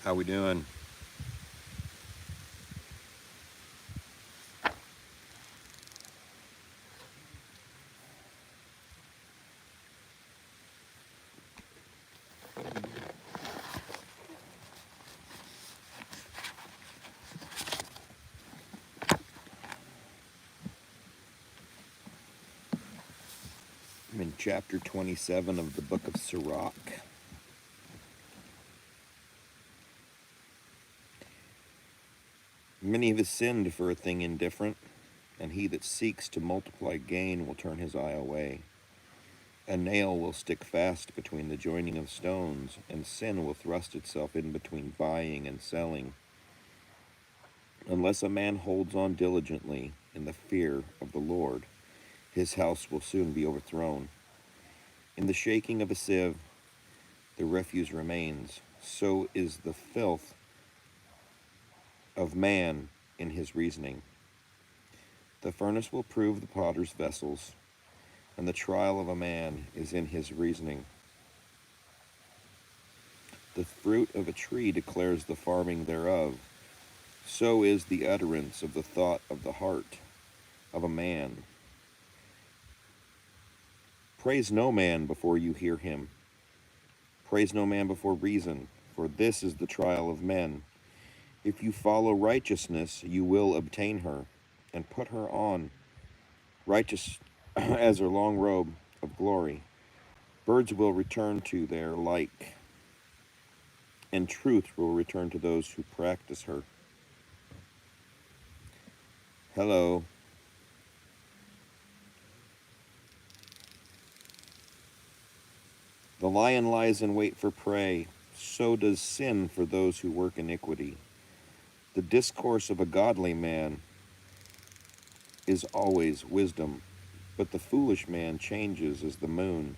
How we doing? I'm in chapter 27 of the book of Sirach. Many have sinned for a thing indifferent, and he that seeks to multiply gain will turn his eye away. A nail will stick fast between the joining of stones, and sin will thrust itself in between buying and selling. Unless a man holds on diligently in the fear of the Lord, his house will soon be overthrown. In the shaking of a sieve, the refuse remains. So is the filth of man in his reasoning. The furnace will prove the potter's vessels, and the trial of a man is in his reasoning. The fruit of a tree declares the farming thereof. So is the utterance of the thought of the heart of a man. Praise no man before you hear him. Praise no man before reason, for this is the trial of men. If you follow righteousness, you will obtain her, and put her on, righteous as her long robe of glory. Birds will return to their like, and truth will return to those who practice her. Hello. The lion lies in wait for prey, so does sin for those who work iniquity. The discourse of a godly man is always wisdom, but the foolish man changes as the moon.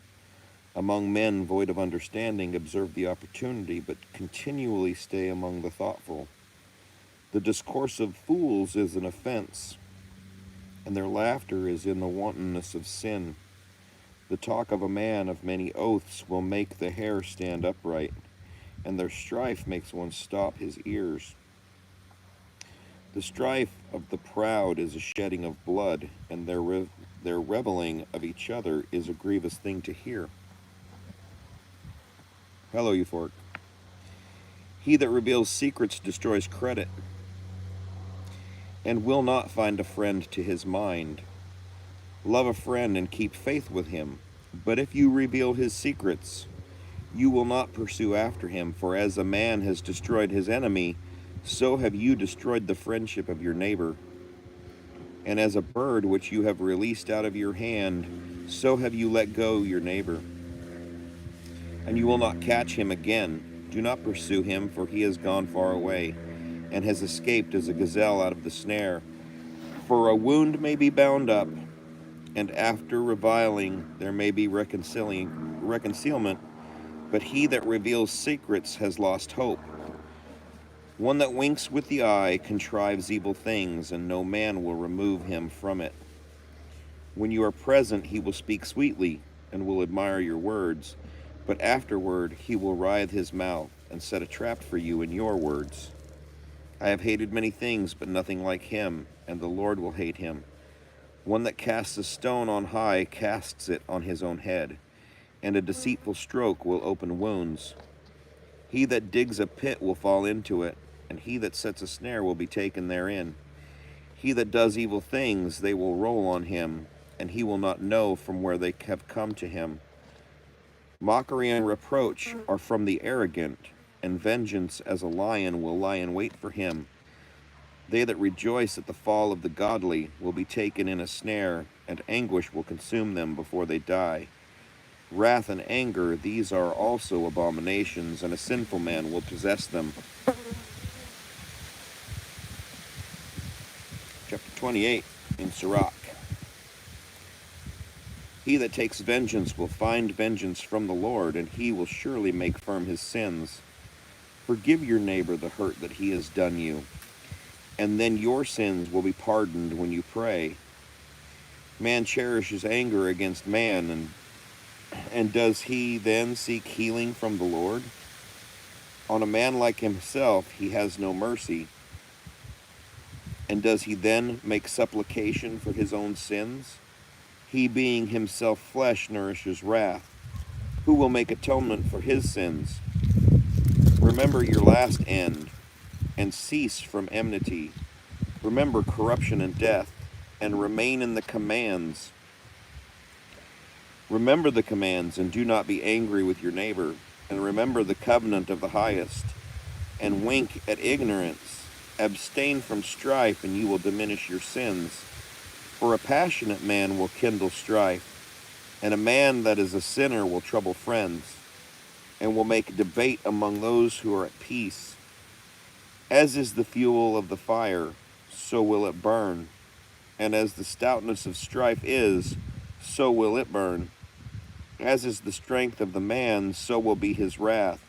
Among men void of understanding, observe the opportunity, but continually stay among the thoughtful. The discourse of fools is an offense, and their laughter is in the wantonness of sin. The talk of a man of many oaths will make the hair stand upright, and their strife makes one stop his ears. The strife of the proud is a shedding of blood, and their reveling of each other is a grievous thing to hear. Hello, Euphoric. He that reveals secrets destroys credit, and will not find a friend to his mind. Love a friend and keep faith with him, but if you reveal his secrets, you will not pursue after him, for as a man has destroyed his enemy, so have you destroyed the friendship of your neighbor. And as a bird which you have released out of your hand, so have you let go your neighbor. And you will not catch him again. Do not pursue him, for he has gone far away, and has escaped as a gazelle out of the snare. For a wound may be bound up, and after reviling there may be reconcilement, but he that reveals secrets has lost hope. One that winks with the eye contrives evil things, and no man will remove him from it. When you are present, he will speak sweetly, and will admire your words, but afterward he will writhe his mouth, and set a trap for you in your words. I have hated many things, but nothing like him, and the Lord will hate him. One that casts a stone on high casts it on his own head, and a deceitful stroke will open wounds. He that digs a pit will fall into it, and he that sets a snare will be taken therein. He that does evil things, they will roll on him, and he will not know from where they have come to him. Mockery and reproach are from the arrogant, and vengeance as a lion will lie in wait for him. They that rejoice at the fall of the godly will be taken in a snare, and anguish will consume them before they die. Wrath and anger, these are also abominations, and a sinful man will possess them. Chapter 28 in Sirach. He that takes vengeance will find vengeance from the Lord, and he will surely make firm his sins. Forgive your neighbor the hurt that he has done you, and then your sins will be pardoned when you pray. Man cherishes anger against man, and does he then seek healing from the Lord? On a man like himself he has no mercy. And does he then make supplication for his own sins? He being himself flesh nourishes wrath. Who will make atonement for his sins? Remember your last end, and cease from enmity. Remember corruption and death, and remain in the commands. Remember the commands, and do not be angry with your neighbor, and remember the covenant of the highest, and wink at ignorance. Abstain from strife, and you will diminish your sins. For a passionate man will kindle strife, and a man that is a sinner will trouble friends, and will make debate among those who are at peace. As is the fuel of the fire, so will it burn, and as the stoutness of strife is, so will it burn. As is the strength of the man, so will be his wrath,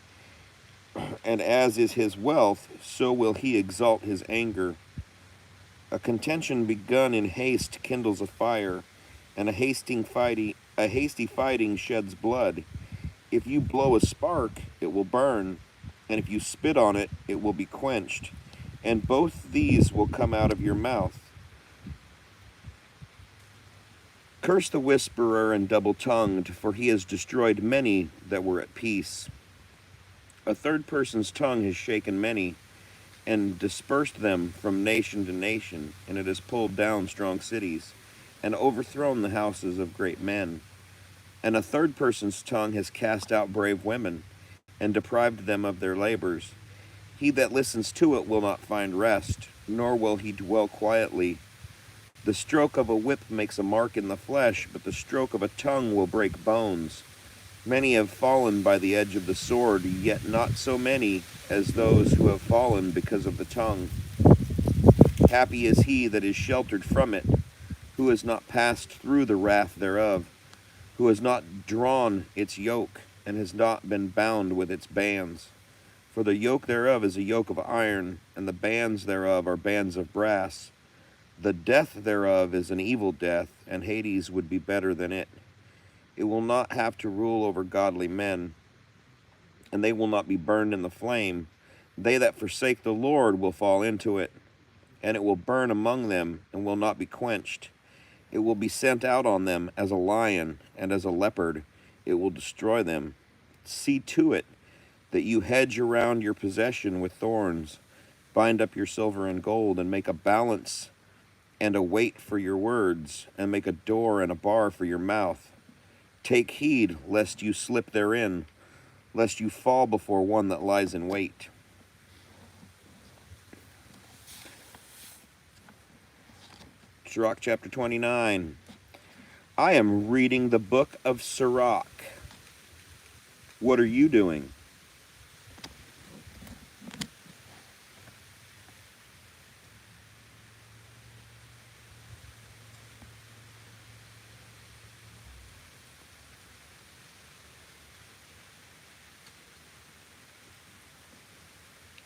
and as is his wealth, so will he exalt his anger. A contention begun in haste kindles a fire, and a hasty fighting sheds blood. If you blow a spark, it will burn, and if you spit on it, it will be quenched, and both these will come out of your mouth. Curse the whisperer and double-tongued, for he has destroyed many that were at peace. A third person's tongue has shaken many, and dispersed them from nation to nation, and it has pulled down strong cities, and overthrown the houses of great men. And a third person's tongue has cast out brave women, and deprived them of their labors. He that listens to it will not find rest, nor will he dwell quietly. The stroke of a whip makes a mark in the flesh, but the stroke of a tongue will break bones. Many have fallen by the edge of the sword, yet not so many as those who have fallen because of the tongue. Happy is he that is sheltered from it, who has not passed through the wrath thereof, who has not drawn its yoke, and has not been bound with its bands. For the yoke thereof is a yoke of iron, and the bands thereof are bands of brass. The death thereof is an evil death, and Hades would be better than it. It will not have to rule over godly men, and they will not be burned in the flame. They that forsake the Lord will fall into it, and it will burn among them, and will not be quenched. It will be sent out on them as a lion, and as a leopard. It will destroy them. See to it that you hedge around your possession with thorns. Bind up your silver and gold, and make a balance and a weight for your words, and make a door and a bar for your mouth. Take heed lest you slip therein, lest you fall before one that lies in wait. Sirach chapter 29. I am reading the book of Sirach. What are you doing?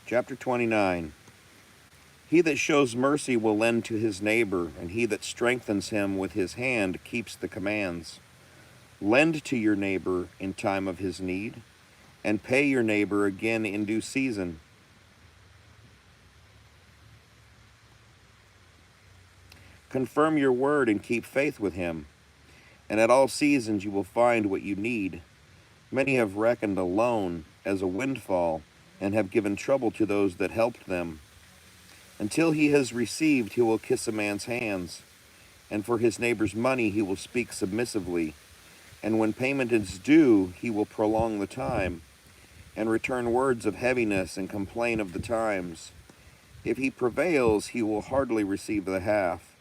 Chapter 29. He that shows mercy will lend to his neighbor, and he that strengthens him with his hand keeps the commands. Lend to your neighbor in time of his need, and pay your neighbor again in due season. Confirm your word and keep faith with him, and at all seasons you will find what you need. Many have reckoned a loan as a windfall, and have given trouble to those that helped them. Until he has received, he will kiss a man's hands, and for his neighbor's money he will speak submissively. And when payment is due, he will prolong the time, and return words of heaviness and complain of the times. If he prevails, he will hardly receive the half,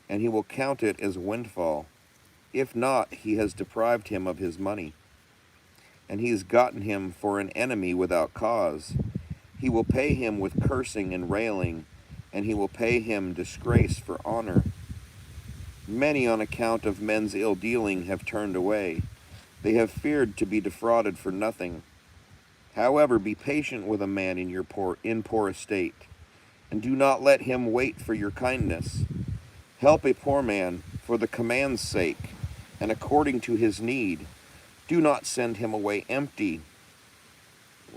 and he will count it as a windfall. If not, he has deprived him of his money, and he has gotten him for an enemy without cause. He will pay him with cursing and railing, and he will pay him disgrace for honor. Many on account of men's ill dealing have turned away. They have feared to be defrauded for nothing. However, be patient with a man in poor estate, and do not let him wait for your kindness. Help a poor man for the command's sake, and according to his need. Do not send him away empty.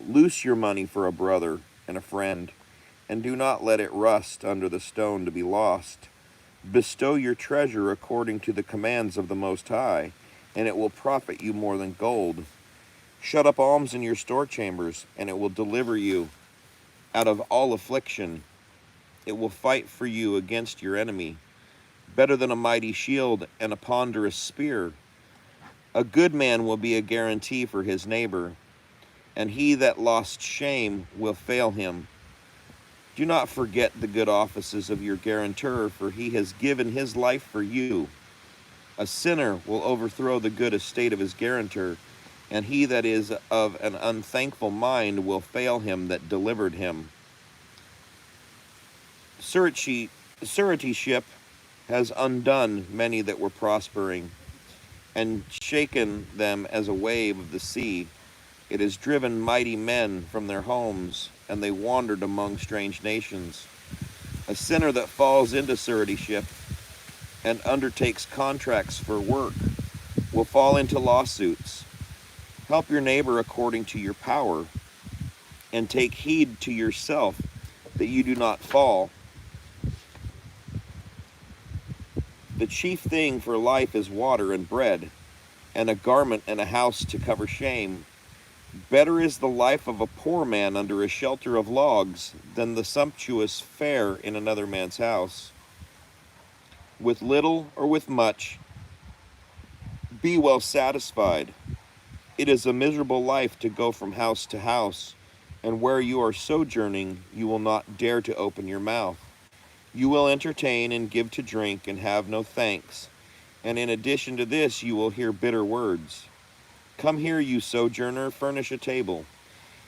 Loose your money for a brother and a friend, and do not let it rust under the stone to be lost. Bestow your treasure according to the commands of the Most High, and it will profit you more than gold. Shut up alms in your store chambers, and it will deliver you out of all affliction. It will fight for you against your enemy, better than a mighty shield and a ponderous spear. A good man will be a guarantee for his neighbor, and he that lost shame will fail him. Do not forget the good offices of your guarantor, for he has given his life for you. A sinner will overthrow the good estate of his guarantor, and he that is of an unthankful mind will fail him that delivered him. Suretyship has undone many that were prospering, and shaken them as a wave of the sea. It has driven mighty men from their homes, and they wandered among strange nations. A sinner that falls into suretyship and undertakes contracts for work will fall into lawsuits. Help your neighbor according to your power, and take heed to yourself that you do not fall. The chief thing for life is water and bread, and a garment and a house to cover shame. Better is the life of a poor man under a shelter of logs than the sumptuous fare in another man's house. With little or with much, be well satisfied. It is a miserable life to go from house to house, and where you are sojourning, you will not dare to open your mouth. You will entertain and give to drink and have no thanks, and in addition to this you will hear bitter words. Come here, you sojourner, furnish a table,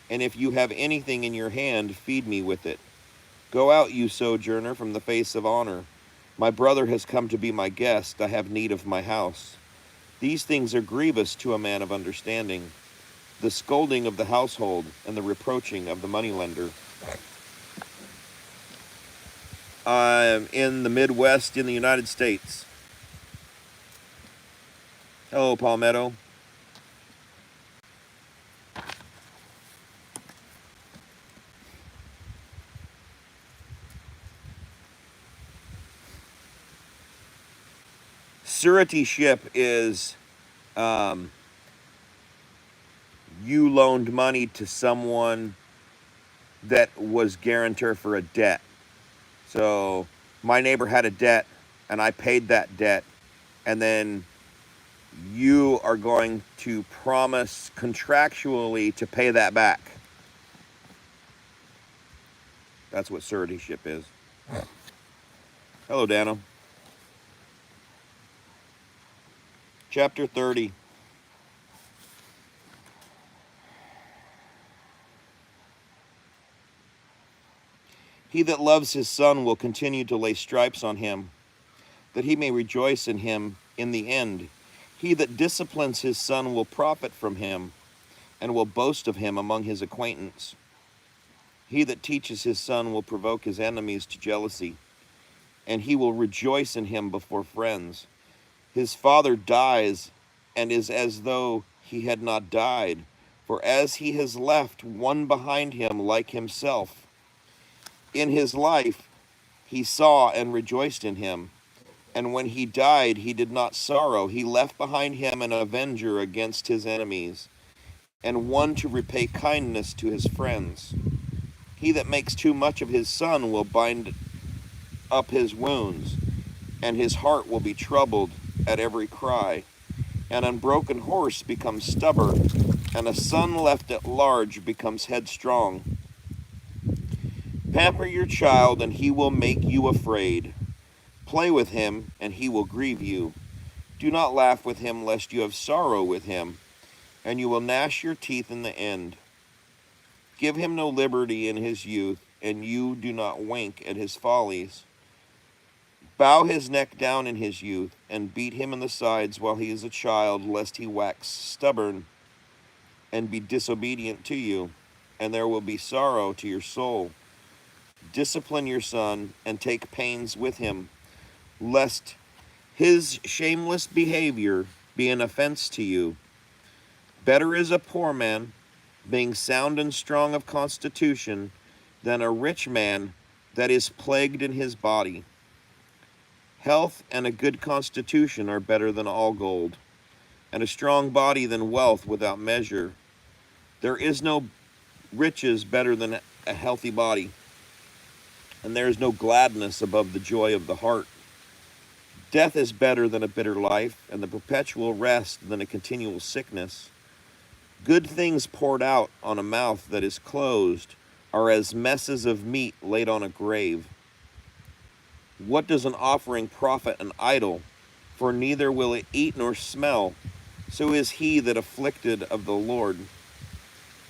and if you have anything in your hand, feed me with it. Go out, you sojourner, from the face of honor. My brother has come to be my guest. I have need of my house. These things are grievous to a man of understanding, the scolding of the household and the reproaching of the moneylender. In the Midwest in the United States. Hello, Palmetto. Suretyship is you loaned money to someone that was guarantor for a debt. So my neighbor had a debt, and I paid that debt, and then you are going to promise contractually to pay that back. That's what suretyship is. Hello, Dano. Chapter 30. He that loves his son will continue to lay stripes on him, that he may rejoice in him in the end. He that disciplines his son will profit from him, and will boast of him among his acquaintance. He that teaches his son will provoke his enemies to jealousy, and he will rejoice in him before friends. His father dies, and is as though he had not died, for as he has left one behind him like himself. In his life he saw and rejoiced in him, and when he died he did not sorrow. He left behind him an avenger against his enemies, and one to repay kindness to his friends. He that makes too much of his son will bind up his wounds, and his heart will be troubled at every cry. An unbroken horse becomes stubborn, and a son left at large becomes headstrong. Pamper your child, and he will make you afraid. Play with him, and he will grieve you. Do not laugh with him, lest you have sorrow with him, and you will gnash your teeth in the end. Give him no liberty in his youth, and you do not wink at his follies. Bow his neck down in his youth, and beat him in the sides while he is a child, lest he wax stubborn and be disobedient to you, and there will be sorrow to your soul. Discipline your son, and take pains with him, lest his shameless behavior be an offense to you. Better is a poor man being sound and strong of constitution, than a rich man that is plagued in his body. Health and a good constitution are better than all gold, and a strong body than wealth without measure. There is no riches better than a healthy body, and there is no gladness above the joy of the heart. Death is better than a bitter life, and the perpetual rest than a continual sickness. Good things poured out on a mouth that is closed are as messes of meat laid on a grave. What does an offering profit an idol? For neither will it eat nor smell. So is he that afflicted of the Lord,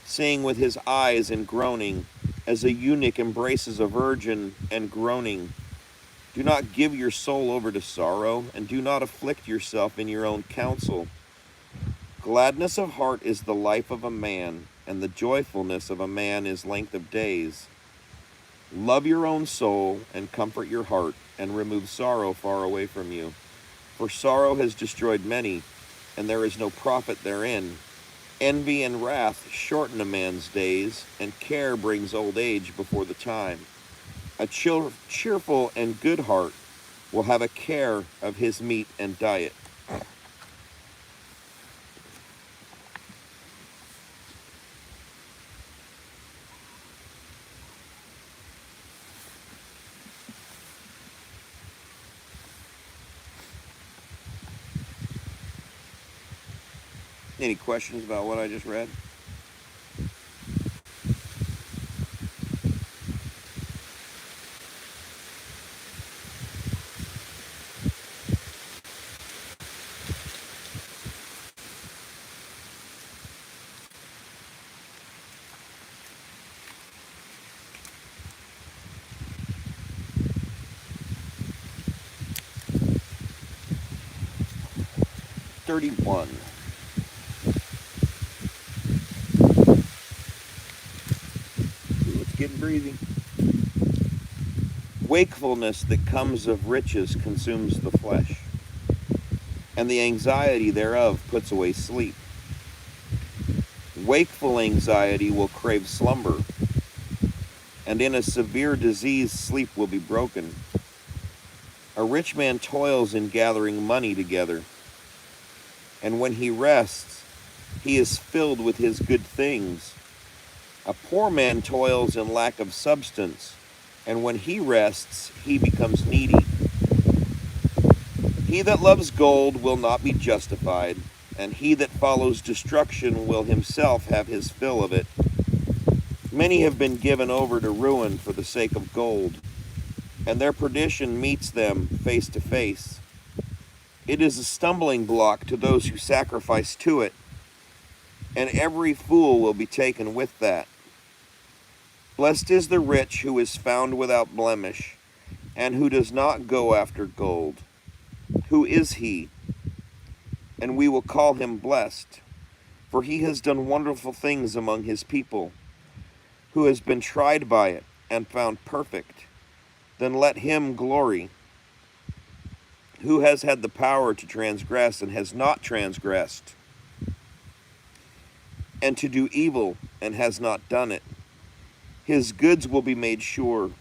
seeing with his eyes and groaning, as a eunuch embraces a virgin and groaning. Do not give your soul over to sorrow, and do not afflict yourself in your own counsel. Gladness of heart is the life of a man, and the joyfulness of a man is length of days. Love your own soul, and comfort your heart, and remove sorrow far away from you. For sorrow has destroyed many, and there is no profit therein. Envy and wrath shorten a man's days, and care brings old age before the time. A cheerful and good heart will have a care of his meat and diet. Any questions about what I just read? (31) Let's get breathing. Wakefulness that comes of riches consumes the flesh, and the anxiety thereof puts away sleep. Wakeful anxiety will crave slumber, and in a severe disease sleep will be broken. A rich man toils in gathering money together, and when he rests, he is filled with his good things. A poor man toils in lack of substance, and when he rests, he becomes needy. He that loves gold will not be justified, and he that follows destruction will himself have his fill of it. Many have been given over to ruin for the sake of gold, and their perdition meets them face to face. It is a stumbling block to those who sacrifice to it, and every fool will be taken with that. Blessed is the rich who is found without blemish, and who does not go after gold. Who is he? And we will call him blessed, for he has done wonderful things among his people. Who has been tried by it and found perfect? Then let him glory. Who has had the power to transgress and has not transgressed, and to do evil and has not done it? His goods will be made sure,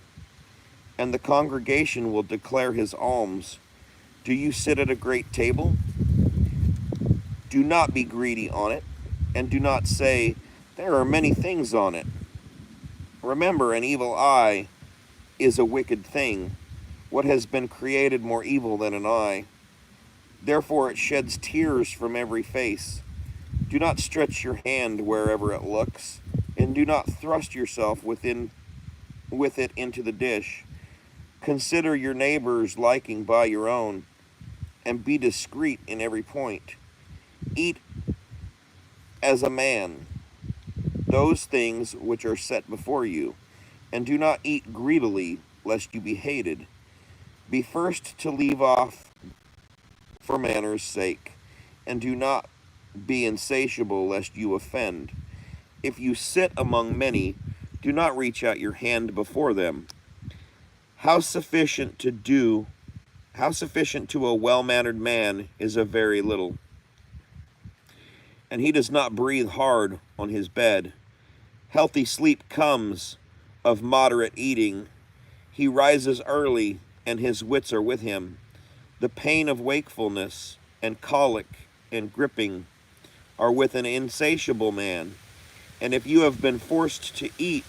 and the congregation will declare his alms. Do you sit at a great table? Do not be greedy on it, and do not say, there are many things on it. Remember, an evil eye is a wicked thing. What has been created more evil than an eye? Therefore it sheds tears from every face. Do not stretch your hand wherever it looks, and do not thrust yourself with it into the dish. Consider your neighbor's liking by your own, and be discreet in every point. Eat as a man those things which are set before you, and do not eat greedily, lest you be hated. Be first to leave off for manners' sake, and do not be insatiable, lest you offend. If you sit among many, do not reach out your hand before them. How sufficient to a well-mannered man is a very little, and he does not breathe hard on his bed. Healthy sleep comes of moderate eating. He rises early, and his wits are with him. The pain of wakefulness and colic and gripping are with an insatiable man. And if you have been forced to eat,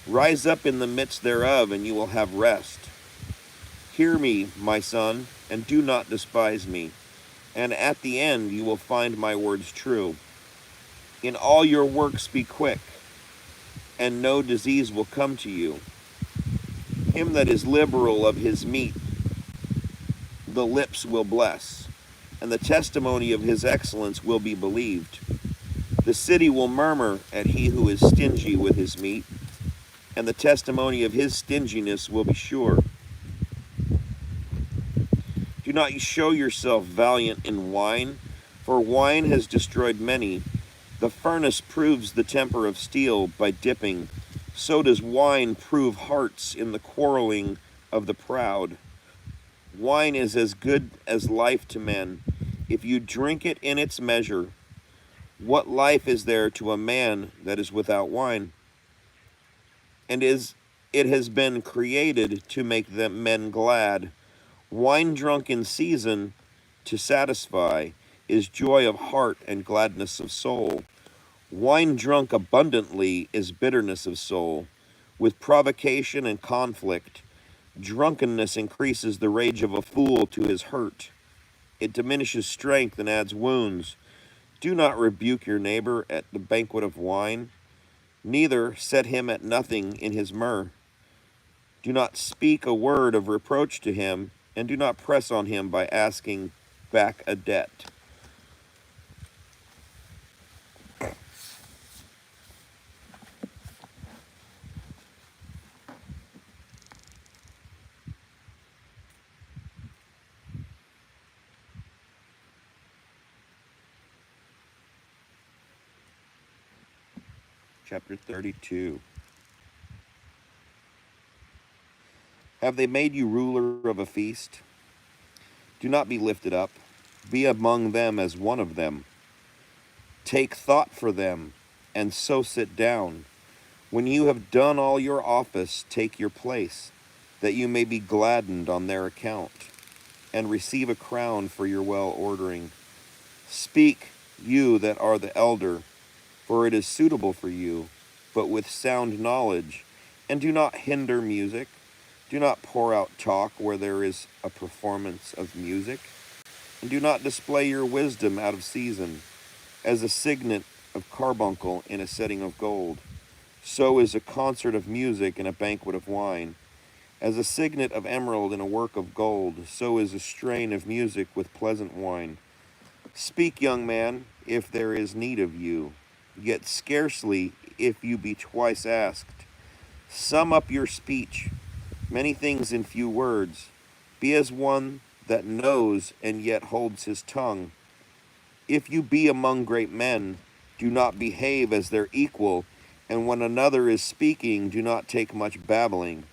rise up in the midst thereof, and you will have rest. Hear me, my son, and do not despise me, and at the end you will find my words true. In all your works be quick, and no disease will come to you. Him that is liberal of his meat, the lips will bless, and the testimony of his excellence will be believed. The city will murmur at he who is stingy with his meat, and the testimony of his stinginess will be sure. Do not show yourself valiant in wine, for wine has destroyed many. The furnace proves the temper of steel by dipping. So does wine prove hearts in the quarreling of the proud. Wine is as good as life to men, if you drink it in its measure. What life is there to a man that is without wine? And it has been created to make them men glad. Wine drunk in season to satisfy is joy of heart and gladness of soul. Wine drunk abundantly is bitterness of soul. With provocation and conflict, drunkenness increases the rage of a fool to his hurt. It diminishes strength and adds wounds. Do not rebuke your neighbor at the banquet of wine, neither set him at nothing in his myrrh. Do not speak a word of reproach to him, and do not press on him by asking back a debt. Chapter 32. Have they made you ruler of a feast? Do not be lifted up. Be among them as one of them. Take thought for them, and so sit down. When you have done all your office, take your place, that you may be gladdened on their account, and receive a crown for your well ordering. Speak, you that are the elder, for it is suitable for you, but with sound knowledge, and do not hinder music. Do not pour out talk where there is a performance of music, and do not display your wisdom out of season, as a signet of carbuncle in a setting of gold. So is a concert of music in a banquet of wine. As a signet of emerald in a work of gold, so is a strain of music with pleasant wine. Speak, young man, if there is need of you, yet scarcely if you be twice asked. Sum up your speech, many things in few words. Be as one that knows and yet holds his tongue. If you be among great men, do not behave as their equal, and when another is speaking, do not take much babbling.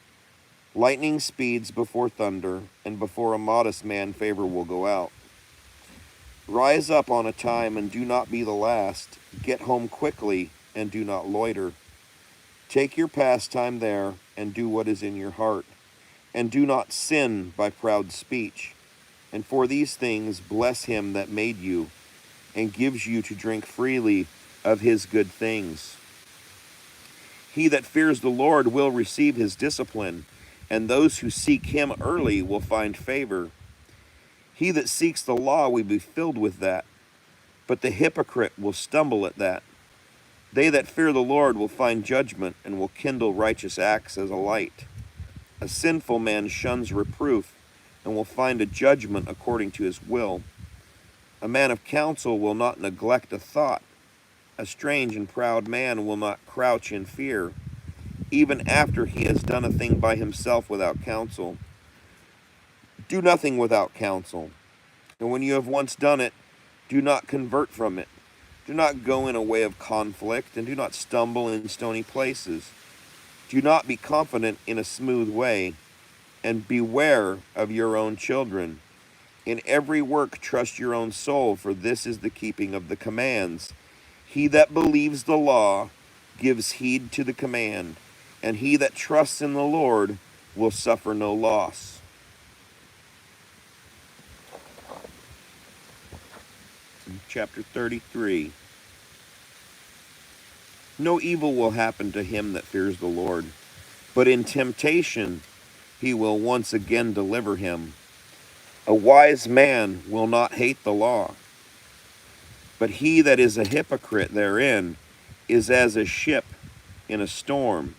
Lightning speeds before thunder, and before a modest man favor will go out. Rise up on a time, and do not be the last. Get home quickly, and do not loiter. Take your pastime there, and do what is in your heart. And do not sin by proud speech. And for these things bless him that made you, and gives you to drink freely of his good things. He that fears the Lord will receive his discipline, and those who seek him early will find favor. He that seeks the law will be filled with that, but the hypocrite will stumble at that. They that fear the Lord will find judgment, and will kindle righteous acts as a light. A sinful man shuns reproof, and will find a judgment according to his will. A man of counsel will not neglect a thought. A strange and proud man will not crouch in fear, even after he has done a thing by himself without counsel. Do nothing without counsel, and when you have once done it, do not convert from it. Do not go in a way of conflict, and do not stumble in stony places. Do not be confident in a smooth way, and beware of your own children. In every work trust your own soul, for this is the keeping of the commands. He that believes the law gives heed to the command, and he that trusts in the Lord will suffer no loss. Chapter 33. No evil will happen to him that fears the Lord, but in temptation he will once again deliver him. A wise man will not hate the law, but he that is a hypocrite therein is as a ship in a storm.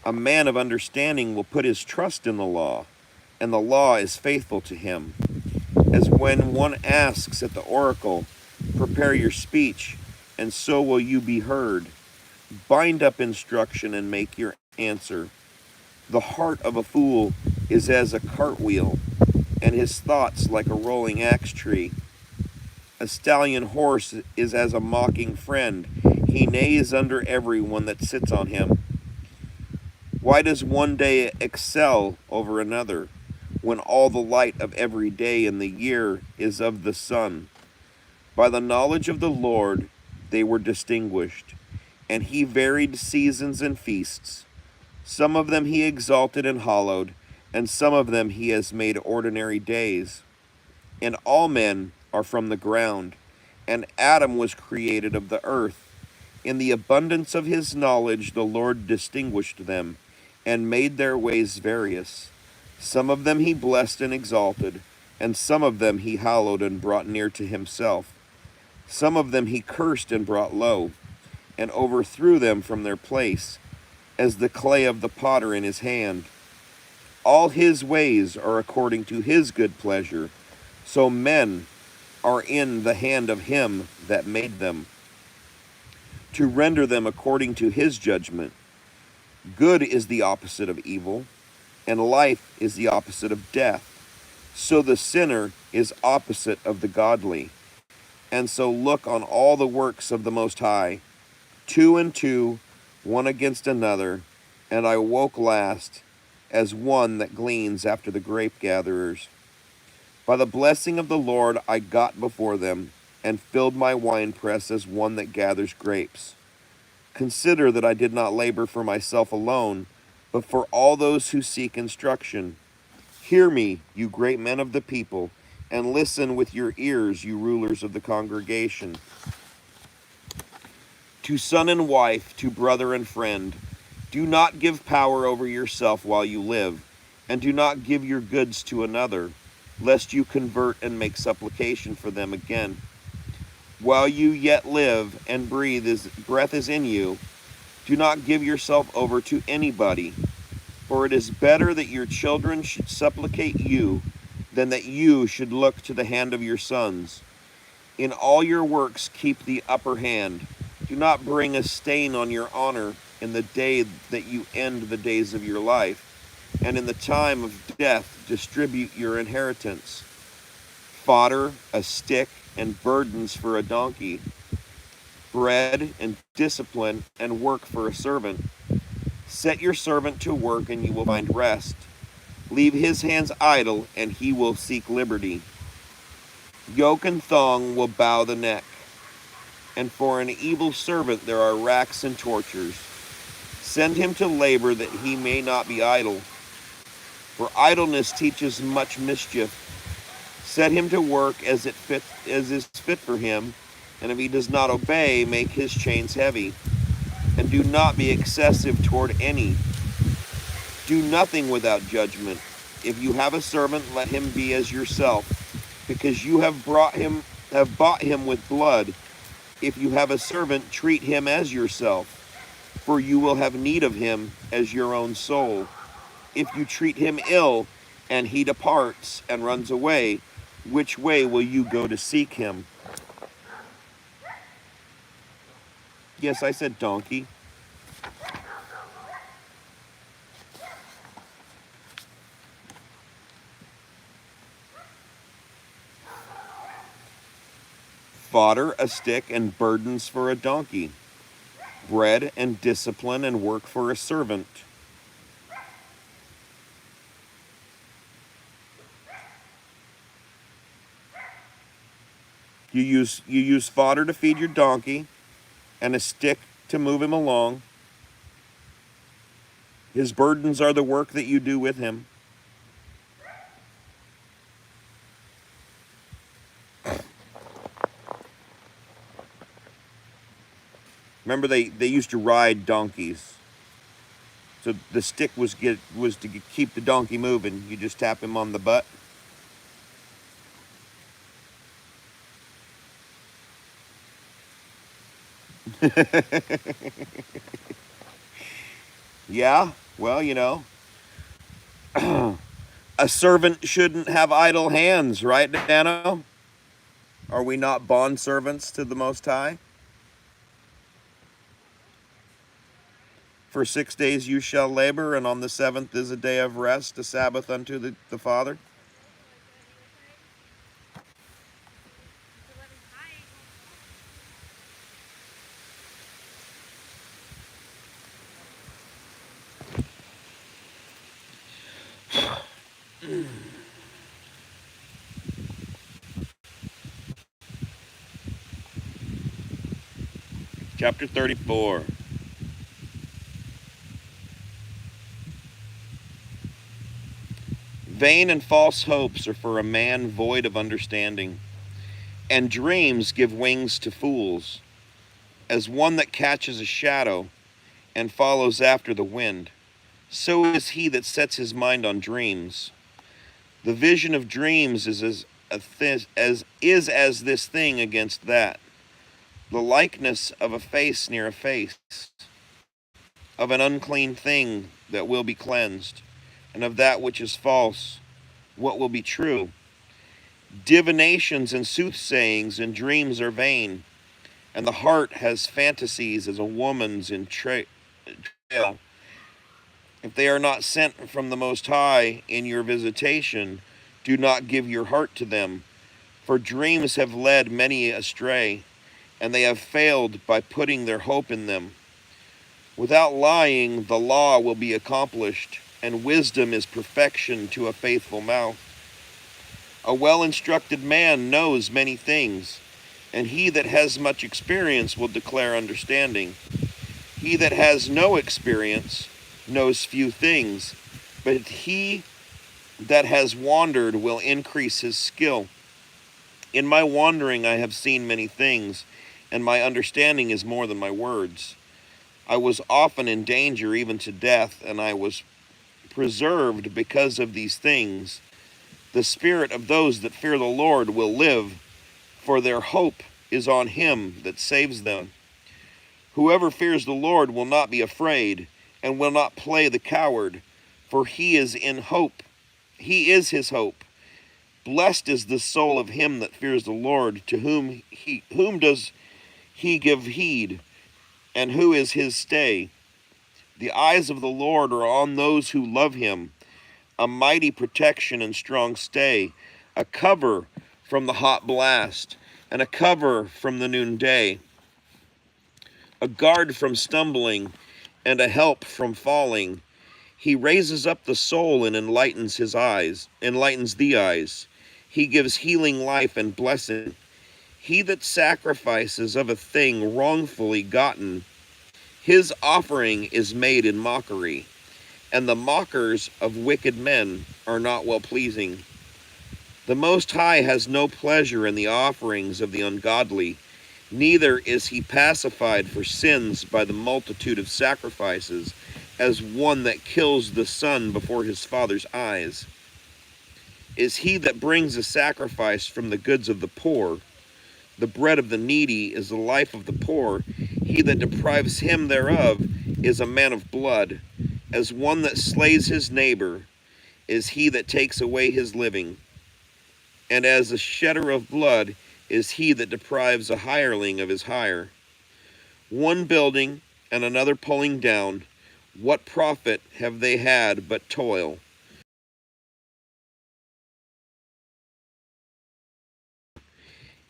A man of understanding will put his trust in the law, and the law is faithful to him. As when one asks at the oracle, prepare your speech, and so will you be heard. Bind up instruction and make your answer. The heart of a fool is as a cartwheel, and his thoughts like a rolling axe tree. A stallion horse is as a mocking friend. He neighs under every one that sits on him. Why does one day excel over another, when all the light of every day in the year is of the sun? By the knowledge of the Lord they were distinguished, and he varied seasons and feasts. Some of them he exalted and hallowed, and some of them he has made ordinary days. And all men are from the ground, and Adam was created of the earth. In the abundance of his knowledge the Lord distinguished them, and made their ways various. Some of them he blessed and exalted, and some of them he hallowed and brought near to himself. Some of them he cursed and brought low, and overthrew them from their place, as the clay of the potter in his hand. All his ways are according to his good pleasure, so men are in the hand of him that made them, to render them according to his judgment. Good is the opposite of evil, and life is the opposite of death. So the sinner is opposite of the godly. And so look on all the works of the Most High, two and two, one against another, and I woke last, as one that gleans after the grape gatherers. By the blessing of the Lord I got before them, and filled my winepress as one that gathers grapes. Consider that I did not labor for myself alone, but for all those who seek instruction. Hear me, you great men of the people, and listen with your ears, you rulers of the congregation. To son and wife, to brother and friend, do not give power over yourself while you live, and do not give your goods to another, lest you convert and make supplication for them again. While you yet live and breath is in you, do not give yourself over to anybody, for it is better that your children should supplicate you than that you should look to the hand of your sons. In all your works keep the upper hand. Do not bring a stain on your honor in the day that you end the days of your life, and in the time of death distribute your inheritance. Fodder, a stick, and burdens for a donkey, bread and discipline and work for a servant. Set your servant to work, and you will find rest. Leave his hands idle, and he will seek liberty. Yoke and thong will bow the neck, and for an evil servant there are racks and tortures. Send him to labor that he may not be idle, for idleness teaches much mischief. Set him to work as is fit for him, and if he does not obey, make his chains heavy. And do not be excessive toward any. Do nothing without judgment. If you have a servant, let him be as yourself, because you have bought him with blood. If you have a servant, treat him as yourself, for you will have need of him as your own soul. If you treat him ill, and he departs and runs away, which way will you go to seek him? Yes, I said donkey. Fodder, a stick, and burdens for a donkey. Bread and discipline and work for a servant. You use fodder to feed your donkey, and a stick to move him along. His burdens are the work that you do with him. Remember, they used to ride donkeys. So the stick was to keep the donkey moving. You just tap him on the butt. Yeah, well, a servant shouldn't have idle hands, right, Dano? Are we not bond servants to the Most High? For 6 days you shall labor, and on the seventh is a day of rest, a Sabbath unto the Father. Chapter 34. Vain and false hopes are for a man void of understanding, and dreams give wings to fools, as one that catches a shadow and follows after the wind. So is he that sets his mind on dreams. The vision of dreams is as this thing against that. The likeness of a face near a face, of an unclean thing that will be cleansed, and of that which is false, what will be true. Divinations and soothsayings and dreams are vain, and the heart has fantasies as a woman's in travail. If they are not sent from the Most High in your visitation, do not give your heart to them, for dreams have led many astray, and they have failed by putting their hope in them. Without lying, the law will be accomplished, and wisdom is perfection to a faithful mouth. A well-instructed man knows many things, and he that has much experience will declare understanding. He that has no experience knows few things, but he that has wandered will increase his skill. In my wandering I have seen many things, and my understanding is more than my words. I was often in danger, even to death, and I was preserved because of these things. The spirit of those that fear the Lord will live, for their hope is on him that saves them. Whoever fears the Lord will not be afraid, and will not play the coward, for he is in hope. He is his hope. Blessed is the soul of him that fears the Lord, to whom does he give heed, and who is his stay. The eyes of the Lord are on those who love him, a mighty protection and strong stay, a cover from the hot blast, and a cover from the noonday, a guard from stumbling, and a help from falling. He raises up the soul and enlightens the eyes. He gives healing life and blessing. He that sacrifices of a thing wrongfully gotten, his offering is made in mockery, and the mockers of wicked men are not well pleasing. The Most High has no pleasure in the offerings of the ungodly, neither is he pacified for sins by the multitude of sacrifices, as one that kills the son before his father's eyes. Is he that brings a sacrifice from the goods of the poor. The bread of the needy is the life of the poor. He that deprives him thereof is a man of blood. As one that slays his neighbor is he that takes away his living. And as a shedder of blood is he that deprives a hireling of his hire. One building and another pulling down, what profit have they had but toil?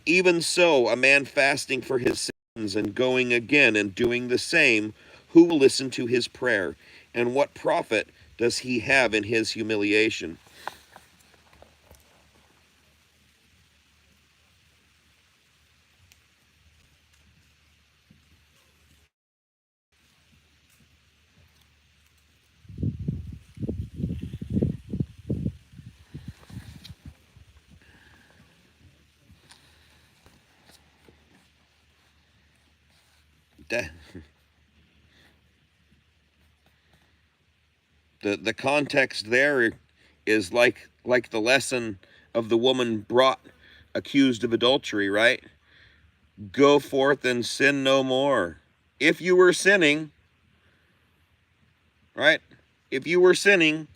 Even so, a man fasting for his sins and going again and doing the same, who will listen to his prayer? And what profit does he have in his humiliation? The context there is like the lesson of the woman brought accused of adultery, right? Go forth and sin no more. If you were sinning, right? If you were sinning,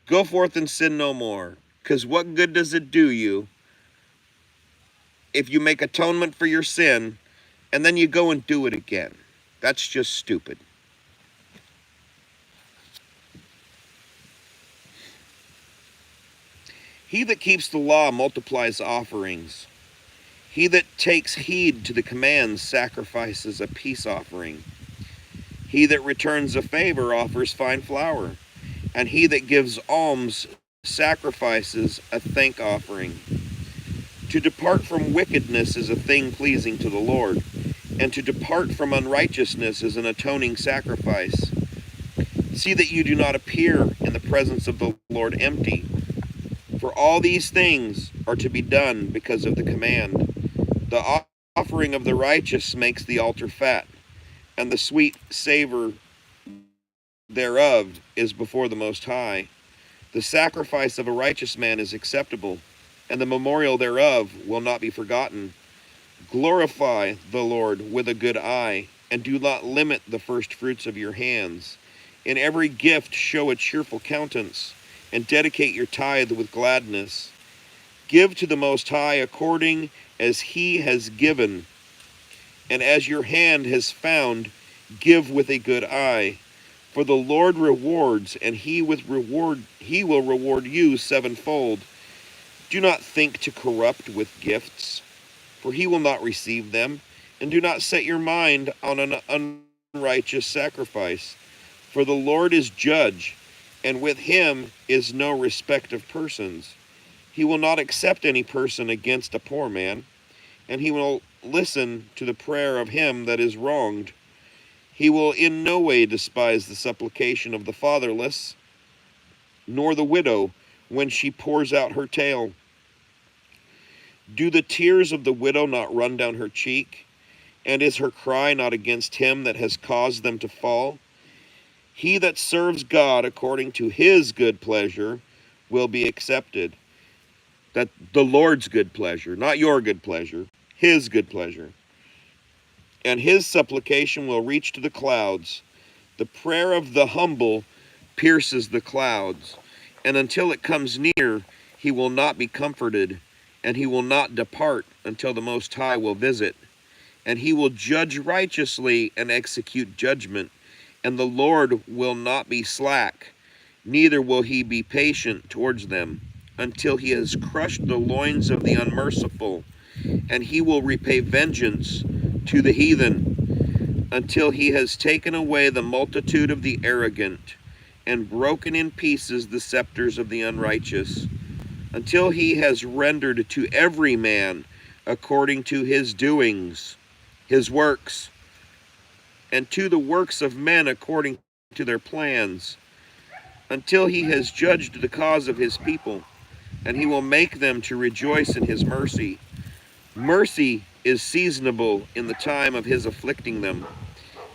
go forth and sin no more. Because what good does it do you if you make atonement for your sin and then you go and do it again? That's just stupid. He that keeps the law multiplies offerings. He that takes heed to the commands sacrifices a peace offering. He that returns a favor offers fine flour, and he that gives alms sacrifices a thank offering. To depart from wickedness is a thing pleasing to the Lord, and to depart from unrighteousness is an atoning sacrifice. See that you do not appear in the presence of the Lord empty, for all these things are to be done because of the command. The offering of the righteous makes the altar fat, and the sweet savor thereof is before the Most High. The sacrifice of a righteous man is acceptable, and the memorial thereof will not be forgotten. Glorify the Lord with a good eye, and do not limit the first fruits of your hands. In every gift show a cheerful countenance, and dedicate your tithe with gladness. Give to the Most High according as he has given, and as your hand has found, give with a good eye. For the Lord rewards, and he will reward you sevenfold. Do not think to corrupt with gifts, for he will not receive them. And do not set your mind on an unrighteous sacrifice. For the Lord is judge, and with him is no respect of persons. He will not accept any person against a poor man, and he will listen to the prayer of him that is wronged. He will in no way despise the supplication of the fatherless, nor the widow when she pours out her tale. Do the tears of the widow not run down her cheek? And is her cry not against him that has caused them to fall? He that serves God according to his good pleasure will be accepted. That the Lord's good pleasure, not your good pleasure, his good pleasure. And his supplication will reach to the clouds. The prayer of the humble pierces the clouds, and until it comes near, he will not be comforted, and he will not depart until the Most High will visit. And he will judge righteously and execute judgment, and the Lord will not be slack, neither will he be patient towards them, until he has crushed the loins of the unmerciful, and he will repay vengeance to the heathen, until he has taken away the multitude of the arrogant, and broken in pieces the scepters of the unrighteous, until he has rendered to every man according to his doings, his works, and to the works of men according to their plans, until he has judged the cause of his people, and he will make them to rejoice in his mercy. Mercy is seasonable in the time of his afflicting them,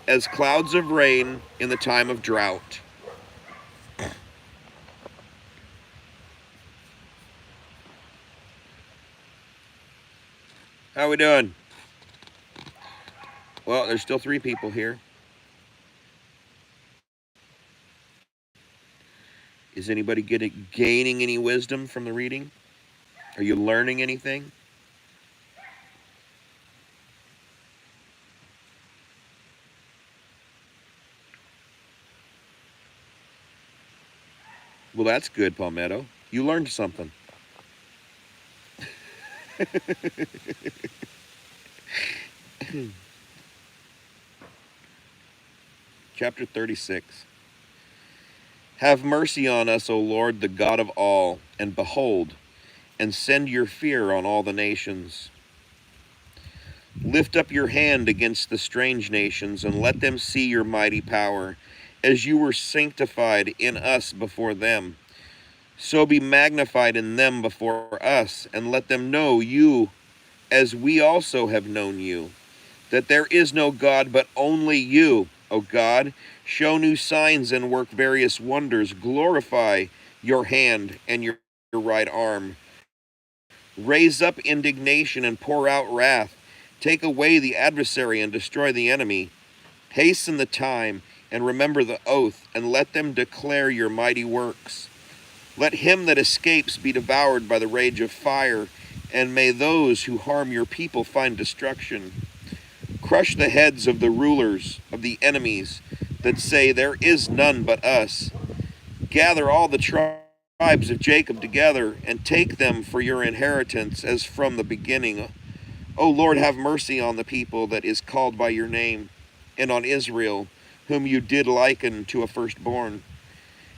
as clouds of rain in the time of drought. How we doing? Well, there's still 3 people here. Is anybody gaining any wisdom from the reading? Are you learning anything? Well, that's good, Palmetto. You learned something. Chapter 36. Have mercy on us, O Lord, the God of all, and behold, and send your fear on all the nations. Lift up your hand against the strange nations, and let them see your mighty power, as you were sanctified in us before them. So be magnified in them before us, and let them know you as we also have known you, that there is no God but only you, O God. Show new signs and work various wonders. Glorify your hand and your right arm. Raise up indignation and pour out wrath. Take away the adversary and destroy the enemy. Hasten the time and remember the oath, and let them declare your mighty works. Let him that escapes be devoured by the rage of fire, and may those who harm your people find destruction. Crush the heads of the rulers of the enemies that say, there is none but us. Gather all the tribes of Jacob together, and take them for your inheritance as from the beginning. O Lord, have mercy on the people that is called by your name, and on Israel, whom you did liken to a firstborn.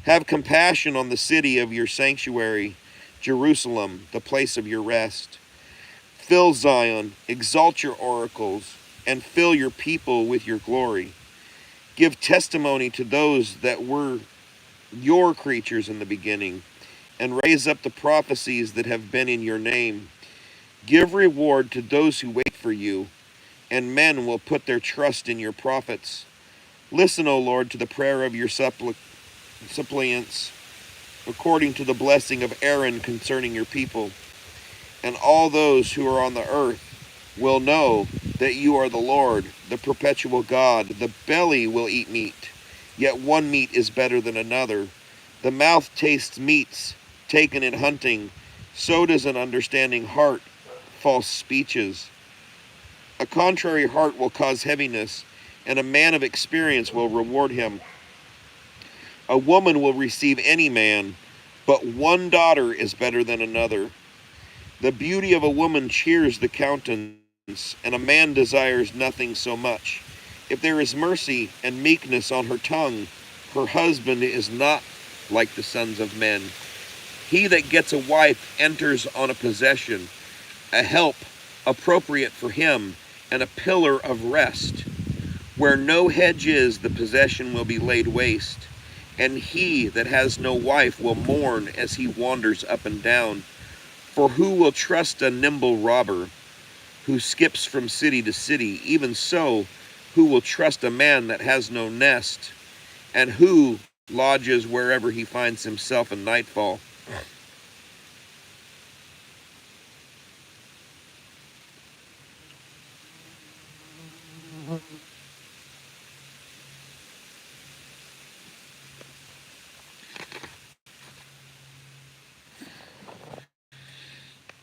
Have compassion on the city of your sanctuary, Jerusalem, the place of your rest. Fill Zion, exalt your oracles, and fill your people with your glory. Give testimony to those that were your creatures in the beginning, and raise up the prophecies that have been in your name. Give reward to those who wait for you, and men will put their trust in your prophets. Listen, O Lord, to the prayer of your suppliants, according to the blessing of Aaron concerning your people. And all those who are on the earth will know that you are the Lord, the perpetual God. The belly will eat meat, yet one meat is better than another. The mouth tastes meats taken in hunting, so does an understanding heart false speeches. A contrary heart will cause heaviness, and a man of experience will reward him. A woman will receive any man, but one daughter is better than another. The beauty of a woman cheers the countenance, and a man desires nothing so much. If there is mercy and meekness on her tongue, her husband is not like the sons of men. He that gets a wife enters on a possession, a help appropriate for him, and a pillar of rest. Where no hedge is, the possession will be laid waste, and he that has no wife will mourn as he wanders up and down. For who will trust a nimble robber who skips from city to city? Even so, who will trust a man that has no nest, and who lodges wherever he finds himself in nightfall?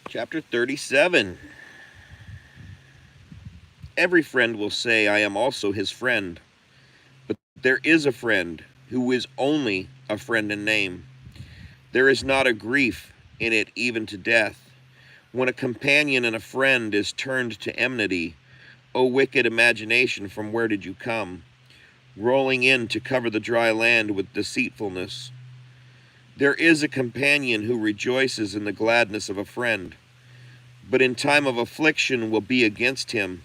Chapter 37. Every friend will say, I am also his friend. But there is a friend who is only a friend in name. There is not a grief in it even to death. When a companion and a friend is turned to enmity, O wicked imagination, from where did you come? Rolling in to cover the dry land with deceitfulness. There is a companion who rejoices in the gladness of a friend, but in time of affliction will be against him.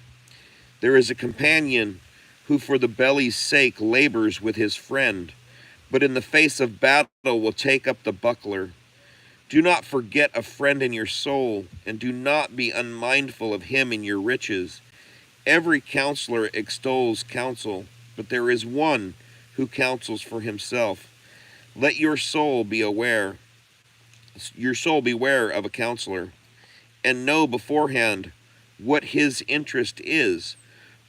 There is a companion who for the belly's sake labors with his friend, but in the face of battle will take up the buckler. Do not forget a friend in your soul, and do not be unmindful of him in your riches. Every counselor extols counsel, but there is one who counsels for himself. Let your soul beware of a counselor, and know beforehand what his interest is,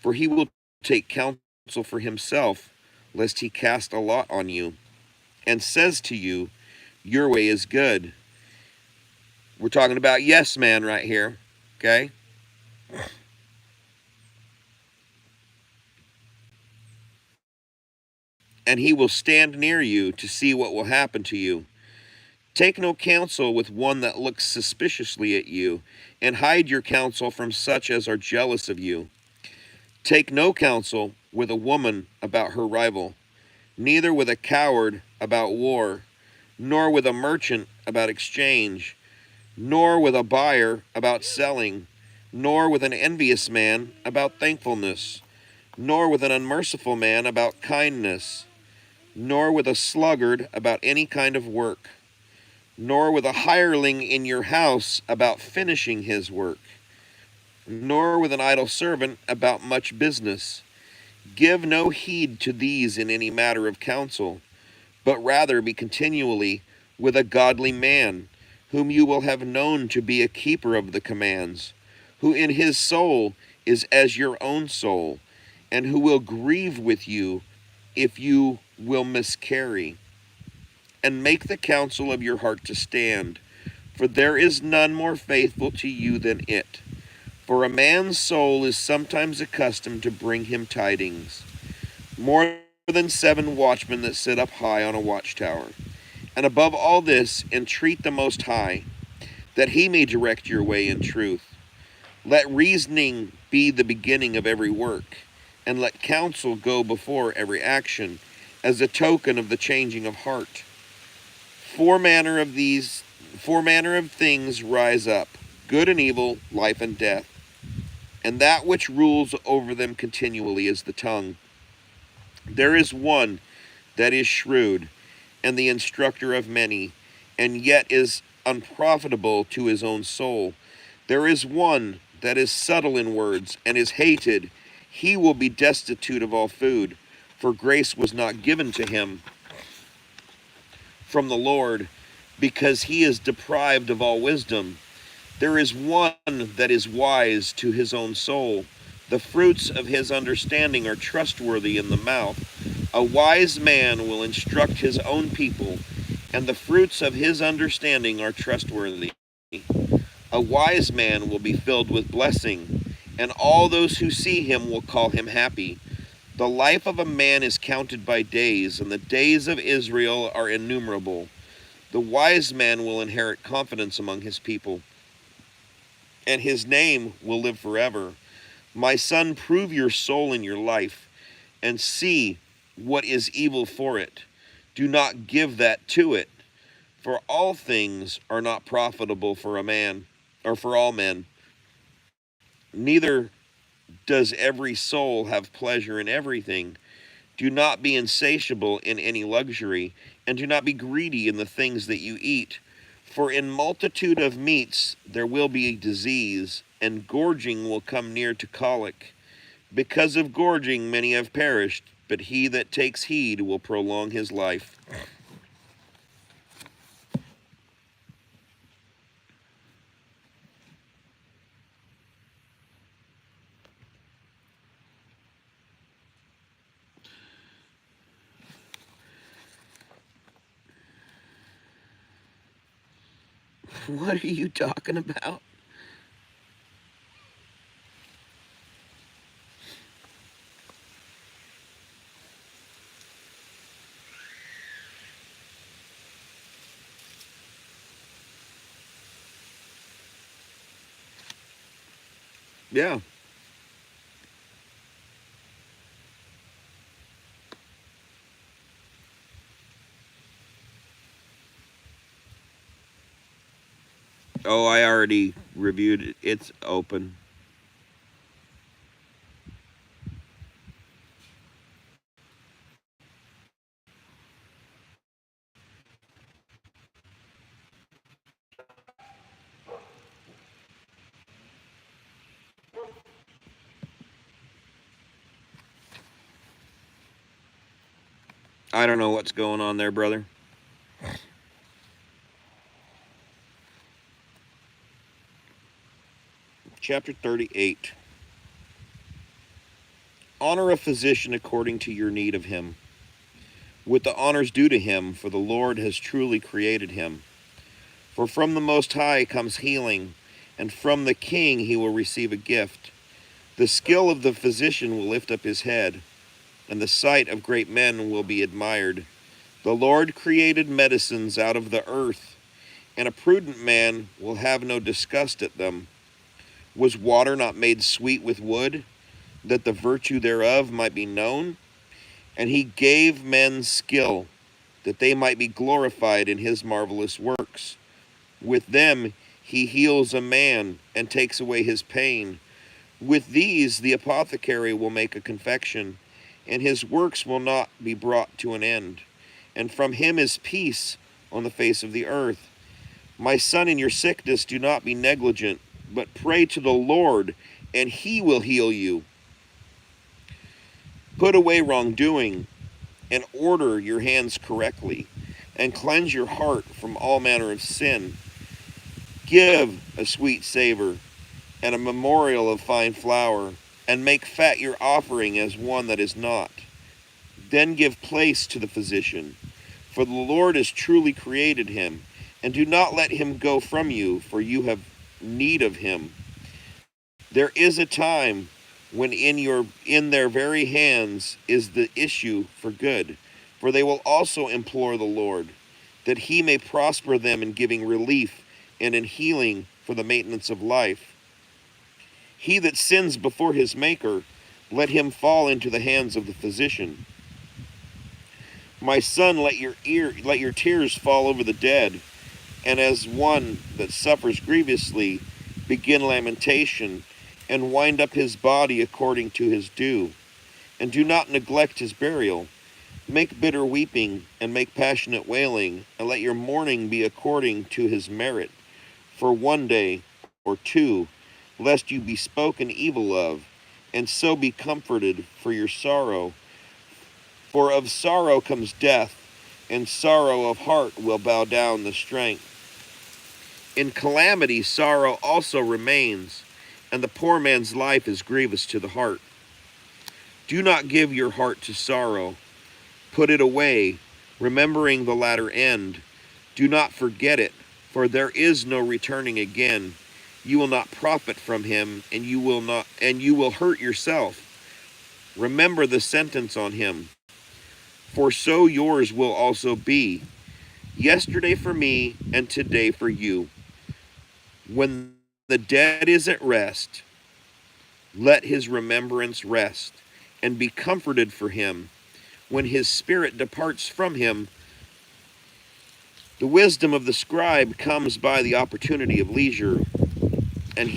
for he will take counsel for himself, lest he cast a lot on you, and says to you, your way is good. We're talking about yes man right here, okay? And he will stand near you to see what will happen to you. Take no counsel with one that looks suspiciously at you, and hide your counsel from such as are jealous of you. Take no counsel with a woman about her rival, neither with a coward about war, nor with a merchant about exchange, nor with a buyer about selling, nor with an envious man about thankfulness, nor with an unmerciful man about kindness, nor with a sluggard about any kind of work, nor with a hireling in your house about finishing his work, nor with an idle servant about much business. Give no heed to these in any matter of counsel, but rather be continually with a godly man, whom you will have known to be a keeper of the commands, who in his soul is as your own soul, and who will grieve with you if you will miscarry. And make the counsel of your heart to stand, for there is none more faithful to you than it. For a man's soul is sometimes accustomed to bring him tidings, more than 7 watchmen that sit up high on a watchtower. And above all this, entreat the Most High, that he may direct your way in truth. Let reasoning be the beginning of every work, and let counsel go before every action, as a token of the changing of heart. Four manner of things rise up, good and evil, life and death. And that which rules over them continually is the tongue. There is one that is shrewd, and the instructor of many, and yet is unprofitable to his own soul. There is one that is subtle in words, and is hated. He will be destitute of all food, for grace was not given to him from the Lord, because he is deprived of all wisdom. There is one that is wise to his own soul. The fruits of his understanding are trustworthy in the mouth. A wise man will instruct his own people, and the fruits of his understanding are trustworthy. A wise man will be filled with blessing, and all those who see him will call him happy. The life of a man is counted by days, and the days of Israel are innumerable. The wise man will inherit confidence among his people, and his name will live forever. My son, prove your soul in your life, and see what is evil for it. Do not give that to it, for all things are not profitable for a man, or for all men. Neither does every soul have pleasure in everything. Do not be insatiable in any luxury, and do not be greedy in the things that you eat. For in multitude of meats there will be disease, and gorging will come near to colic. Because of gorging many have perished, but he that takes heed will prolong his life. What are you talking about? Yeah. Oh, I already reviewed it. It's open. I don't know what's going on there, brother. Chapter 38. Honor a physician according to your need of him, with the honors due to him, for the Lord has truly created him. For from the Most High comes healing, and from the King he will receive a gift. The skill of the physician will lift up his head, and the sight of great men will be admired. The Lord created medicines out of the earth, and a prudent man will have no disgust at them. Was water not made sweet with wood, that the virtue thereof might be known? And he gave men skill, that they might be glorified in his marvelous works. With them he heals a man, and takes away his pain. With these the apothecary will make a confection, and his works will not be brought to an end. And from him is peace on the face of the earth. My son, in your sickness do not be negligent, but pray to the Lord, and he will heal you. Put away wrongdoing and order your hands correctly, and cleanse your heart from all manner of sin. Give a sweet savor and a memorial of fine flour, and make fat your offering as one that is not. Then give place to the physician, for the Lord has truly created him, and do not let him go from you, for you have need of him. There is a time when in their very hands is the issue for good, for they will also implore the Lord, that he may prosper them in giving relief and in healing for the maintenance of life. He that sins before his Maker, let him fall into the hands of the physician. My son, let your tears fall over the dead, and as one that suffers grievously, begin lamentation, and wind up his body according to his due. And do not neglect his burial. Make bitter weeping, and make passionate wailing, and let your mourning be according to his merit, for one day or two, lest you be spoken evil of, and so be comforted for your sorrow. For of sorrow comes death, and sorrow of heart will bow down the strength. In calamity sorrow also remains, and the poor man's life is grievous to the heart. Do not give your heart to sorrow. Put it away, remembering the latter end. Do not forget it, for there is no returning again. You will not profit from him, and you will hurt yourself. Remember the sentence on him, for so yours will also be. Yesterday for me, and today for you. When the dead is at rest, let his remembrance rest, and be comforted for him. When his spirit departs from him, the wisdom of the scribe comes by the opportunity of leisure, and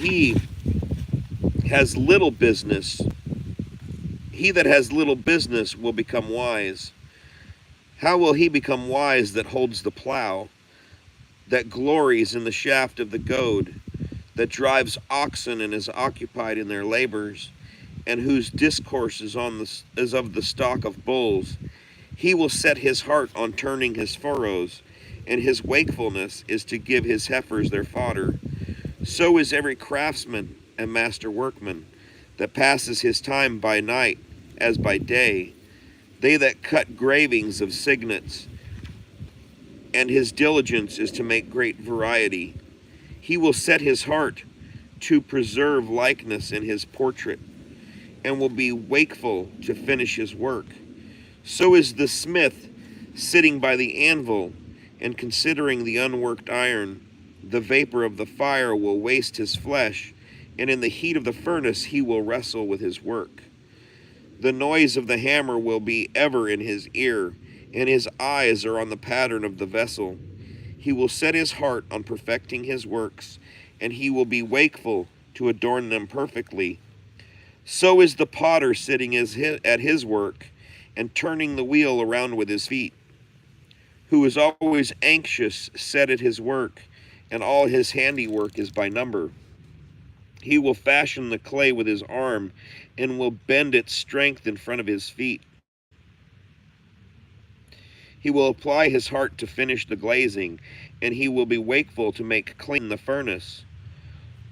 has little business. He that has little business will become wise. How will he become wise that holds the plow, that glories in the shaft of the goad, that drives oxen and is occupied in their labors, and whose discourse is of the stock of bulls? He will set his heart on turning his furrows, and his wakefulness is to give his heifers their fodder. So is every craftsman and master workman, that passes his time by night as by day. They that cut gravings of signets, and his diligence is to make great variety. He will set his heart to preserve likeness in his portrait, and will be wakeful to finish his work. So is the smith sitting by the anvil, and considering the unworked iron. The vapor of the fire will waste his flesh, and in the heat of the furnace he will wrestle with his work. The noise of the hammer will be ever in his ear, and his eyes are on the pattern of the vessel. He will set his heart on perfecting his works, and he will be wakeful to adorn them perfectly. So is the potter sitting at his work, and turning the wheel around with his feet, who is always anxious set at his work, and all his handiwork is by number. He will fashion the clay with his arm, and will bend its strength in front of his feet. He will apply his heart to finish the glazing, and he will be wakeful to make clean the furnace.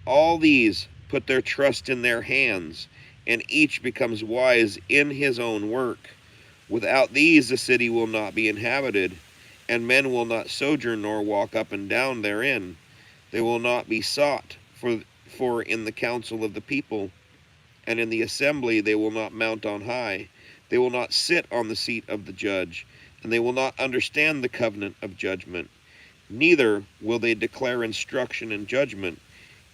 All these put their trust in their hands, and each becomes wise in his own work. Without these the city will not be inhabited, and men will not sojourn nor walk up and down therein. They will not be sought, for in the council of the people, and in the assembly they will not mount on high. They will not sit on the seat of the judge, and they will not understand the covenant of judgment. Neither will they declare instruction and judgment,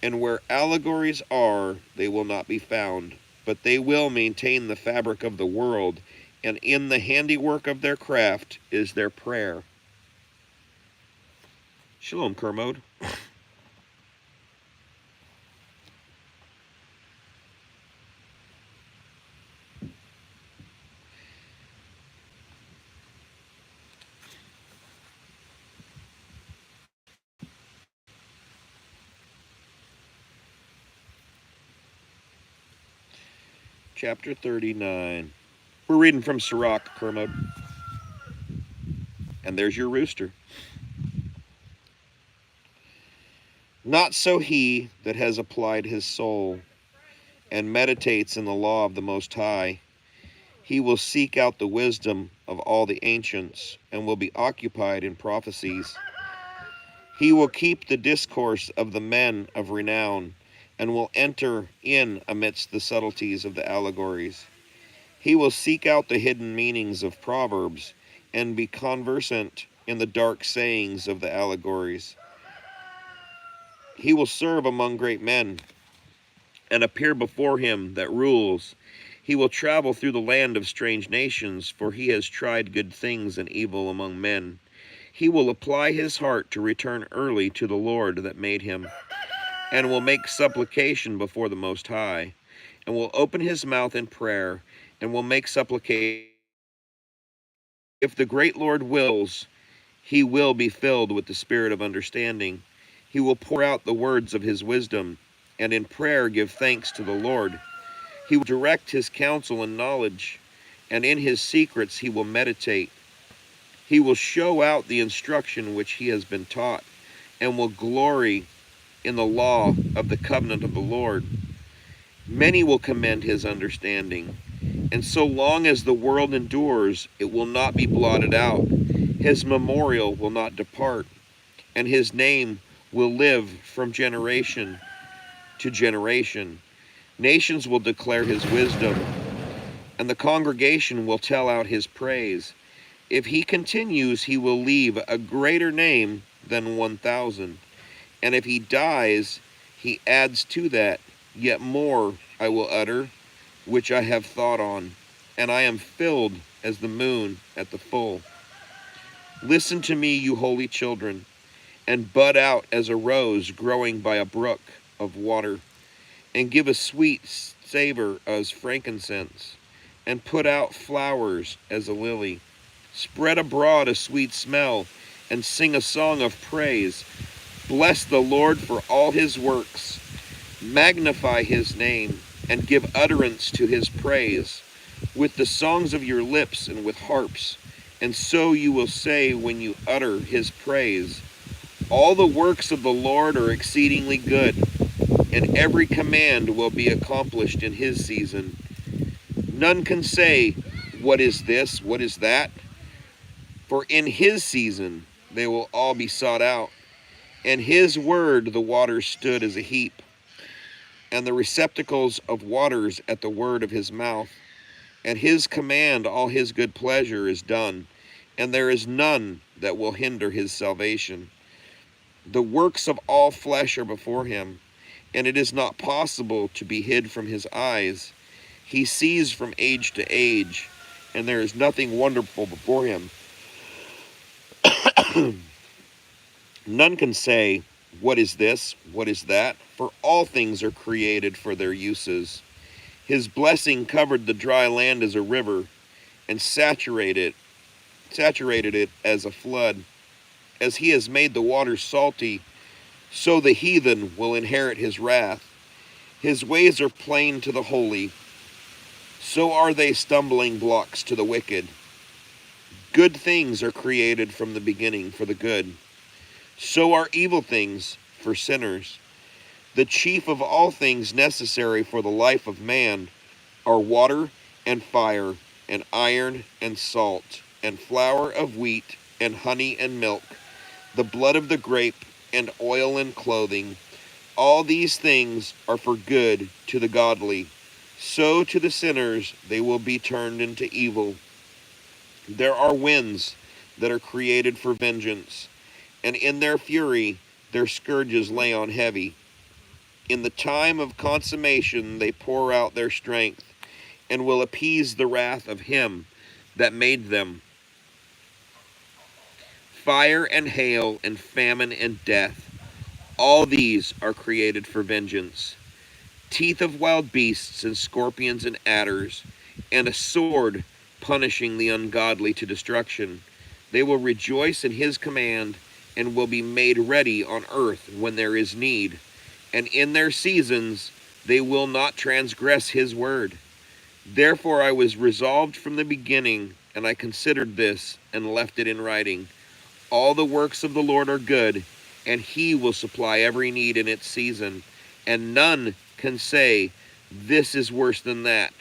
and where allegories are, they will not be found. But they will maintain the fabric of the world, and in the handiwork of their craft is their prayer. Shalom, Kermode. Chapter 39. We're reading from Sirach, Kermode. And there's your rooster. Not so he that has applied his soul and meditates in the law of the Most High. He will seek out the wisdom of all the ancients and will be occupied in prophecies. He will keep the discourse of the men of renown and will enter in amidst the subtleties of the allegories. He will seek out the hidden meanings of proverbs and be conversant in the dark sayings of the allegories. He will serve among great men and appear before him that rules. He will travel through the land of strange nations, for he has tried good things and evil among men. He will apply his heart to return early to the Lord that made him, and will make supplication before the Most High, and will open his mouth in prayer, and will make supplication. If the great Lord wills, he will be filled with the spirit of understanding. He will pour out the words of his wisdom, and in prayer give thanks to the Lord. He will direct his counsel in knowledge, and in his secrets he will meditate. He will show out the instruction which he has been taught, and will glory in the law of the covenant of the Lord. Many will commend his understanding, and so long as the world endures, it will not be blotted out. His memorial will not depart, and his name will live from generation to generation. Nations will declare his wisdom, and the congregation will tell out his praise. If he continues, he will leave a greater name than 1,000. And if he dies, he adds to that, yet more I will utter, which I have thought on, and I am filled as the moon at the full. Listen to me, you holy children, and bud out as a rose growing by a brook of water, and give a sweet savor as frankincense, and put out flowers as a lily. Spread abroad a sweet smell, and sing a song of praise. Bless the Lord for all his works. Magnify his name, and give utterance to his praise, with the songs of your lips and with harps. And so you will say when you utter his praise, all the works of the Lord are exceedingly good, and every command will be accomplished in his season. None can say, what is this, what is that? For in his season they will all be sought out. And his word the waters stood as a heap, and the receptacles of waters at the word of his mouth. At his command all his good pleasure is done, and there is none that will hinder his salvation. The works of all flesh are before him, and it is not possible to be hid from his eyes. He sees from age to age, and there is nothing wonderful before him. None can say, what is this, what is that? For all things are created for their uses. His blessing covered the dry land as a river, and saturated it as a flood. As he has made the waters salty, so the heathen will inherit his wrath. His ways are plain to the holy, so are they stumbling blocks to the wicked. Good things are created from the beginning for the good, so are evil things for sinners. The chief of all things necessary for the life of man are water and fire, and iron and salt, and flour of wheat, and honey and milk, the blood of the grape, and oil and clothing. All these things are for good to the godly. So to the sinners they will be turned into evil. There are winds that are created for vengeance, and in their fury their scourges lay on heavy. In the time of consummation they pour out their strength, and will appease the wrath of him that made them. Fire and hail and famine and death, all these are created for vengeance. Teeth of wild beasts and scorpions and adders, and a sword punishing the ungodly to destruction. They will rejoice in his command, and will be made ready on earth when there is need. And in their seasons they will not transgress his word. Therefore I was resolved from the beginning, and I considered this and left it in writing. All the works of the Lord are good, and he will supply every need in its season. And none can say, this is worse than that,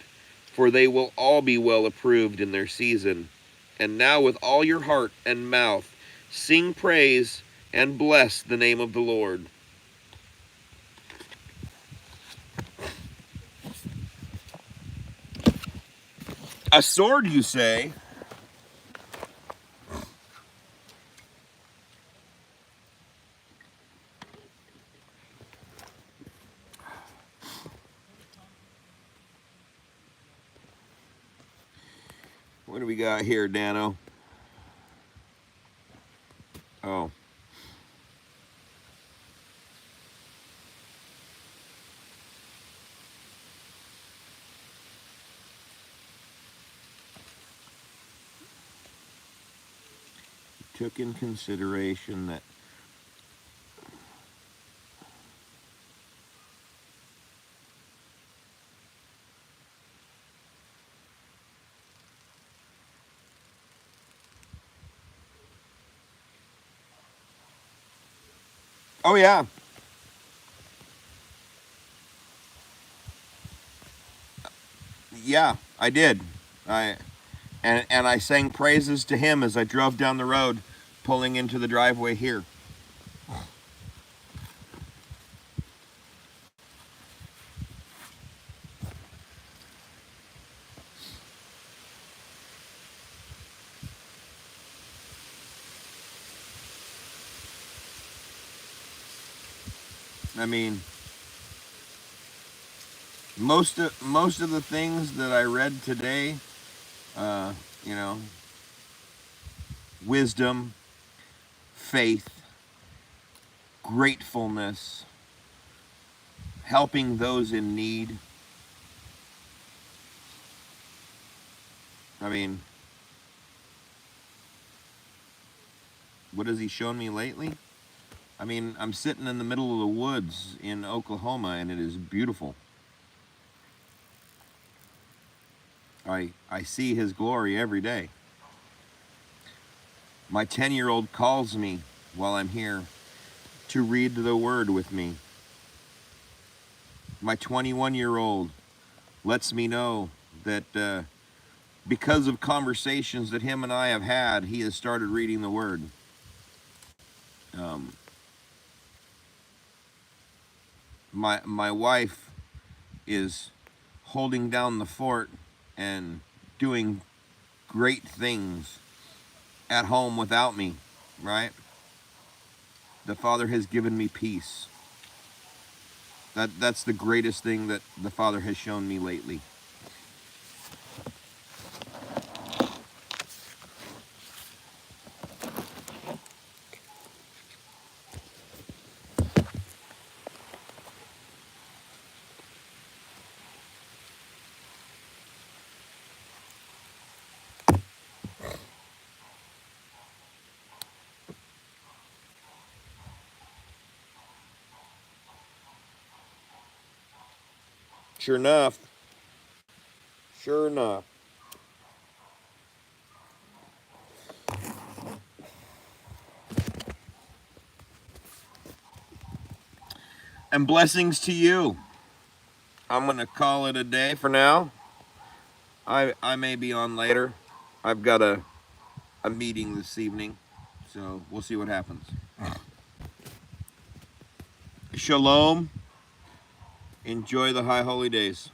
for they will all be well approved in their season. And now with all your heart and mouth, sing praise and bless the name of the Lord. A sword, you say? What do we got here, Dano? Oh. Took in consideration that. Oh, yeah. Yeah, I did. And I sang praises to him as I drove down the road, pulling into the driveway here. I mean, most of the things that I read today, uh, you know, wisdom, faith, gratefulness, helping those in need. I mean, what has he shown me lately? I mean, I'm sitting in the middle of the woods in Oklahoma, and it is beautiful. I see his glory every day. My 10-year-old calls me while I'm here to read the word with me. My 21-year-old lets me know that because of conversations that him and I have had, he has started reading the word. Um, my wife is holding down the fort and doing great things at home without me, right? The Father has given me peace. That's the greatest thing that the Father has shown me lately. Sure enough. Sure enough. And blessings to you. I'm going to call it a day for now. I may be on later. I've got a meeting this evening, so we'll see what happens. Shalom. Enjoy the high holy days.